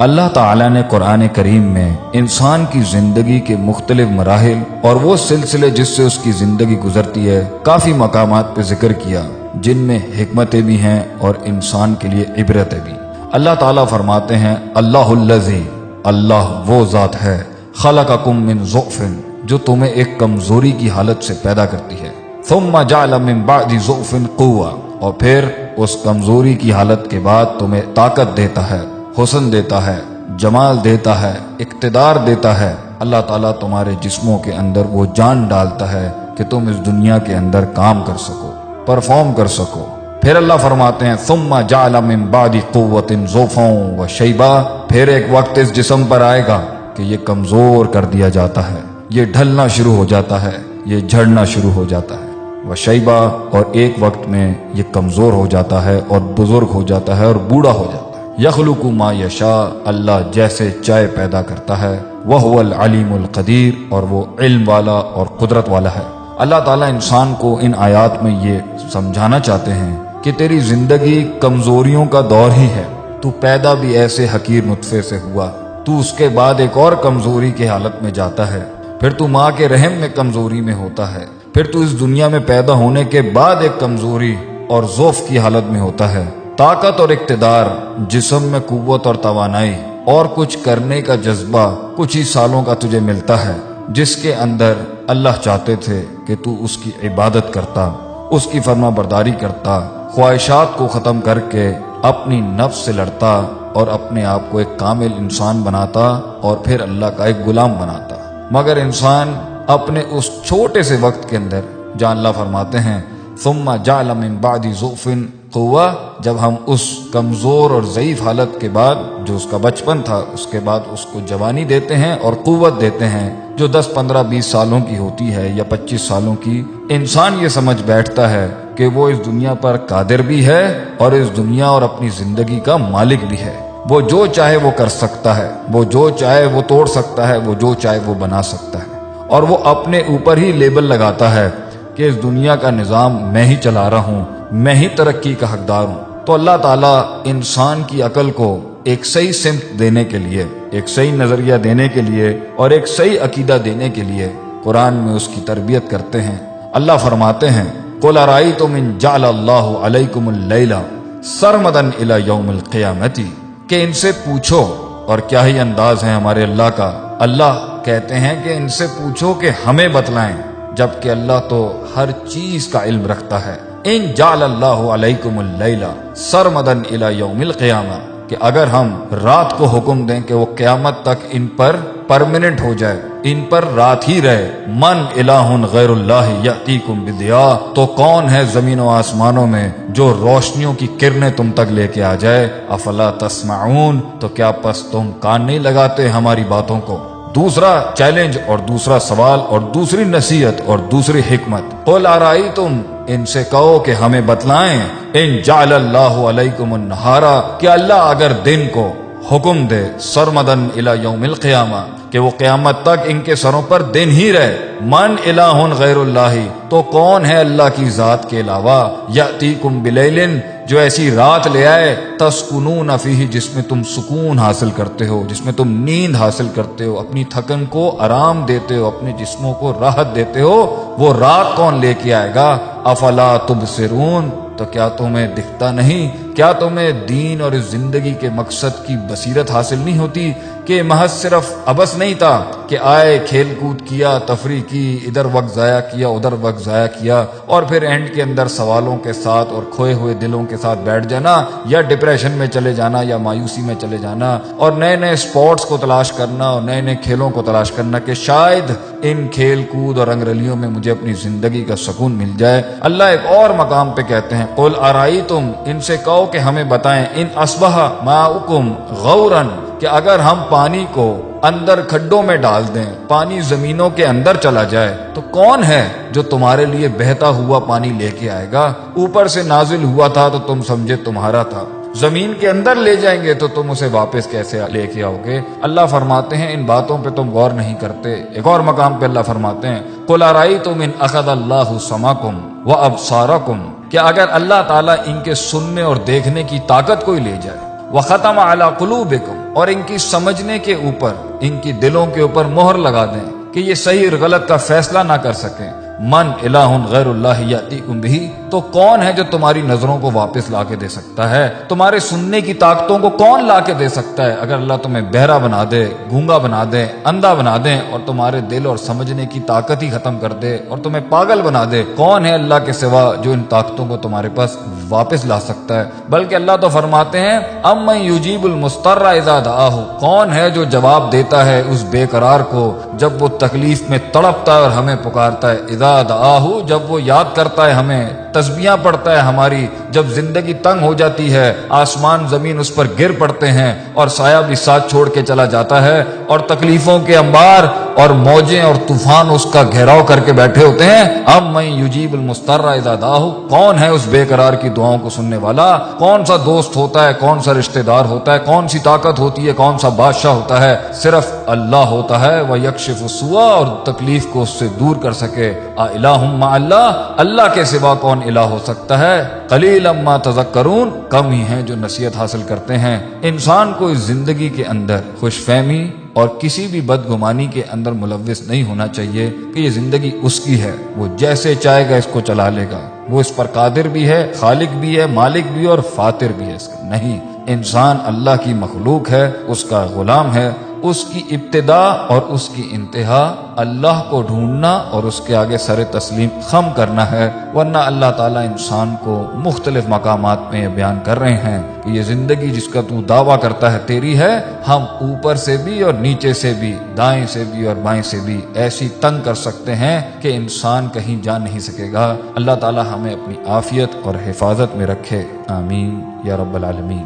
اللہ تعالیٰ نے قرآن کریم میں انسان کی زندگی کے مختلف مراحل اور وہ سلسلے جس سے اس کی زندگی گزرتی ہے کافی مقامات پہ ذکر کیا، جن میں حکمتیں بھی ہیں اور انسان کے لیے عبرتیں بھی۔ اللہ تعالیٰ فرماتے ہیں اللہ الذی، اللہ وہ ذات ہے، خلقکم من ضعف، جو تمہیں ایک کمزوری کی حالت سے پیدا کرتی ہے، ثم جعل من بعد ضعف قوة، اور پھر اس کمزوری کی حالت کے بعد تمہیں طاقت دیتا ہے، حسن دیتا ہے، جمال دیتا ہے، اقتدار دیتا ہے۔ اللہ تعالیٰ تمہارے جسموں کے اندر وہ جان ڈالتا ہے کہ تم اس دنیا کے اندر کام کر سکو، پرفارم کر سکو۔ پھر اللہ فرماتے ہیں ثم جعل من بعد قوة ضعفا وشیبا، پھر ایک وقت اس جسم پر آئے گا کہ یہ کمزور کر دیا جاتا ہے، یہ ڈھلنا شروع ہو جاتا ہے، یہ جھڑنا شروع ہو جاتا ہے، وشیبا، اور ایک وقت میں یہ کمزور ہو جاتا ہے اور بزرگ ہو جاتا ہے اور بوڑھا ہو جاتا ہے۔ یخلق ما یشاء، اللہ جیسے چاہے پیدا کرتا ہے، وہو العلیم القدیر، اور وہ علم والا اور قدرت والا ہے۔ اللہ تعالیٰ انسان کو ان آیات میں یہ سمجھانا چاہتے ہیں کہ تیری زندگی کمزوریوں کا دور ہی ہے، تو پیدا بھی ایسے حقیر نطفے سے ہوا، تو اس کے بعد ایک اور کمزوری کی حالت میں جاتا ہے، پھر تو ماں کے رحم میں کمزوری میں ہوتا ہے، پھر تو اس دنیا میں پیدا ہونے کے بعد ایک کمزوری اور ضعف کی حالت میں ہوتا ہے۔ طاقت اور اقتدار، جسم میں قوت اور توانائی اور کچھ کرنے کا جذبہ کچھ ہی سالوں کا تجھے ملتا ہے، جس کے اندر اللہ چاہتے تھے کہ تو اس کی عبادت کرتا، اس کی فرما برداری کرتا، خواہشات کو ختم کر کے اپنی نفس سے لڑتا اور اپنے آپ کو ایک کامل انسان بناتا اور پھر اللہ کا ایک غلام بناتا۔ مگر انسان اپنے اس چھوٹے سے وقت کے اندر، جہاں اللہ فرماتے ہیں ثم جعل من بعد ضعف قوة، جب ہم اس کمزور اور ضعیف حالت کے بعد جو اس کا بچپن تھا، اس کے بعد اس کو جوانی دیتے ہیں اور قوت دیتے ہیں جو 10 15 20 سالوں کی ہوتی ہے یا 25 سالوں کی، انسان یہ سمجھ بیٹھتا ہے کہ وہ اس دنیا پر قادر بھی ہے اور اس دنیا اور اپنی زندگی کا مالک بھی ہے، وہ جو چاہے وہ کر سکتا ہے، وہ جو چاہے وہ توڑ سکتا ہے، وہ جو چاہے وہ بنا سکتا ہے، اور وہ اپنے اوپر ہی لیبل لگاتا ہے کہ اس دنیا کا نظام میں ہی چلا رہا ہوں، میں ہی ترقی کا حقدار ہوں۔ تو اللہ تعالیٰ انسان کی عقل کو ایک صحیح سمت دینے کے لیے، ایک صحیح نظریہ دینے کے لیے اور ایک صحیح عقیدہ دینے کے لیے قرآن میں اس کی تربیت کرتے ہیں۔ اللہ فرماتے ہیں قُلْ أَرَأَيْتُمْ إِنْ جَعَلَ اللَّهُ عَلَيْكُمُ اللَّيْلَ سَرْمَدًا إِلَى يَوْمِ الْقِيَامَةِ، کہ ان سے پوچھو، اور کیا ہی انداز ہے ہمارے اللہ کا، اللہ کہتے ہیں کہ ان سے پوچھو کہ ہمیں بتلائیں، جبکہ اللہ تو ہر چیز کا علم رکھتا ہے۔ ان جعل اللہ علیکم اللیل سرمدا الی یوم القیامہ، کہ اگر ہم رات کو حکم دیں کہ وہ قیامت تک ان پر پرماننٹ ہو جائے، ان پر رات ہی رہے، من الہ غیر اللہ یاتیکم بضیاء، تو کون ہے زمین و آسمانوں میں جو روشنیوں کی کرنیں تم تک لے کے آ جائے، افلا تسمعون، تو کیا پس تم کان نہیں لگاتے ہماری باتوں کو؟ دوسرا چیلنج اور دوسرا سوال اور دوسری نصیحت اور دوسری حکمت، قُلْ أَرَأَيْتُمْ، ان سے کہو کہ ہمیں بتلائیں، ان جعل اللہ علیکم النہار، کہ اللہ اگر دن کو حکم دے سرمدن الی یوم القیامہ، کہ وہ قیامت تک ان کے سروں پر دن ہی رہے، من الہ غیر اللہ، تو کون ہے اللہ کی ذات کے علاوہ، یاتیکم بلیل، جو ایسی رات لے آئے، تسکنون فیہ، جس میں تم سکون حاصل کرتے ہو، جس میں تم نیند حاصل کرتے ہو، اپنی تھکن کو آرام دیتے ہو، اپنے جسموں کو راحت دیتے ہو، وہ رات کون لے کے آئے گا؟ افلا تبصرون، تو کیا تمہیں دکھتا نہیں؟ کیا تمہیں دین اور اس زندگی کے مقصد کی بصیرت حاصل نہیں ہوتی کہ محض صرف عبث نہیں تھا کہ آئے، کھیل کود کیا، تفریح کی، ادھر وقت ضائع کیا، ادھر وقت ضائع کیا، اور پھر اینڈ کے اندر سوالوں کے ساتھ اور کھوئے ہوئے دلوں کے ساتھ بیٹھ جانا، یا ڈپریشن میں چلے جانا، یا مایوسی میں چلے جانا، اور نئے نئے سپورٹس کو تلاش کرنا اور نئے نئے کھیلوں کو تلاش کرنا کہ شاید ان کھیل کود اور رنگرلیوں میں مجھے اپنی زندگی کا سکون مل جائے۔ اللہ ایک اور مقام پہ کہتے ہیں قُلْ أَرَأَيْتُمْ، ان سے کہو کہ ہمیں بتائیں، ان اصبح ماؤکم غورا، کہ اگر ہم پانی کو اندر کھڈوں میں ڈال دیں، پانی زمینوں کے اندر چلا جائے، تو کون ہے جو تمہارے لیے بہتا ہوا پانی لے کے آئے گا؟ اوپر سے نازل ہوا تھا تو تم سمجھے تمہارا تھا، زمین کے اندر لے جائیں گے تو تم اسے واپس کیسے لے کے آؤ گے؟ اللہ فرماتے ہیں ان باتوں پہ تم غور نہیں کرتے۔ ایک اور مقام پہ اللہ فرماتے ہیں قُلْ أَرَأَيْتُمْ إِنْ أَخَذَ اللَّهُ سَمْعَكُمْ وَأَبْصَارَكُمْ، کہ اگر اللہ تعالیٰ ان کے سننے اور دیکھنے کی طاقت کو ہی لے جائے، وختم علی قلوبکم، اور ان کی سمجھنے کے اوپر، ان کی دلوں کے اوپر مہر لگا دیں کہ یہ صحیح اور غلط کا فیصلہ نہ کر سکیں۔ من الہ غیر اللہ یاتیکم بہ، تو کون ہے جو تمہاری نظروں کو واپس لا کے دے سکتا ہے؟ تمہارے سننے کی طاقتوں کو کون لا کے دے سکتا ہے؟ اگر اللہ تمہیں بہرا بنا دے، گونگا بنا دے، اندھا بنا دے، اور تمہارے دل اور سمجھنے کی طاقت ہی ختم کر دے اور تمہیں پاگل بنا دے، کون ہے اللہ کے سوا جو ان طاقتوں کو تمہارے پاس واپس لا سکتا ہے؟ بلکہ اللہ تو فرماتے ہیں امن یجیب المضطر اذا دعاہ، کون ہے جو جواب دیتا ہے اس بے قرار کو جب وہ تکلیف میں تڑپتا ہے اور ہمیں پکارتا ہے، اذا دعاہ، جب وہ یاد کرتا ہے ہمیں، تسبیحاں پڑھتا ہے ہماری، جب زندگی تنگ ہو جاتی ہے، آسمان زمین اس پر گر پڑتے ہیں اور سایہ بھی ساتھ چھوڑ کے چلا جاتا ہے، اور تکلیفوں کے انبار اور موجیں اور طوفان اس کا گھیراؤ کر کے بیٹھے ہوتے ہیں، اب میں یجیب المضطر اذا دعاہ، کون ہے اس بے قرار کی دعاؤں کو سننے والا؟ کون سا دوست ہوتا ہے، کون سا رشتہ دار ہوتا ہے، کون سی طاقت ہوتی ہے، کون سا بادشاہ ہوتا ہے؟ صرف اللہ ہوتا ہے، وَيَكْشِفُ السُّوءَ، اور تکلیف کو اس سے دور کر سکے۔ اِلَٰهٌ مَّعَ اللَّهِ، اللہ کے سوا کون الہ ہو سکتا ہے؟ قلیلا ما تذکرون، کم ہی ہیں جو نصیحت حاصل کرتے ہیں۔ انسان کو اس زندگی کے اندر خوش فہمی اور کسی بھی بدگمانی کے اندر ملوث نہیں ہونا چاہیے کہ یہ زندگی اس کی ہے، وہ جیسے چاہے گا اس کو چلا لے گا، وہ اس پر قادر بھی ہے، خالق بھی ہے، مالک بھی ہے اور فاتر بھی ہے اس کا۔ نہیں، انسان اللہ کی مخلوق ہے، اس کا غلام ہے، اس کی ابتدا اور اس کی انتہا اللہ کو ڈھونڈنا اور اس کے آگے سر تسلیم خم کرنا ہے، ورنہ اللہ تعالیٰ انسان کو مختلف مقامات میں یہ بیان کر رہے ہیں کہ یہ زندگی جس کا تو دعویٰ کرتا ہے تیری ہے، ہم اوپر سے بھی اور نیچے سے بھی، دائیں سے بھی اور بائیں سے بھی ایسی تنگ کر سکتے ہیں کہ انسان کہیں جا نہیں سکے گا۔ اللہ تعالیٰ ہمیں اپنی عافیت اور حفاظت میں رکھے، آمین یا رب العالمین۔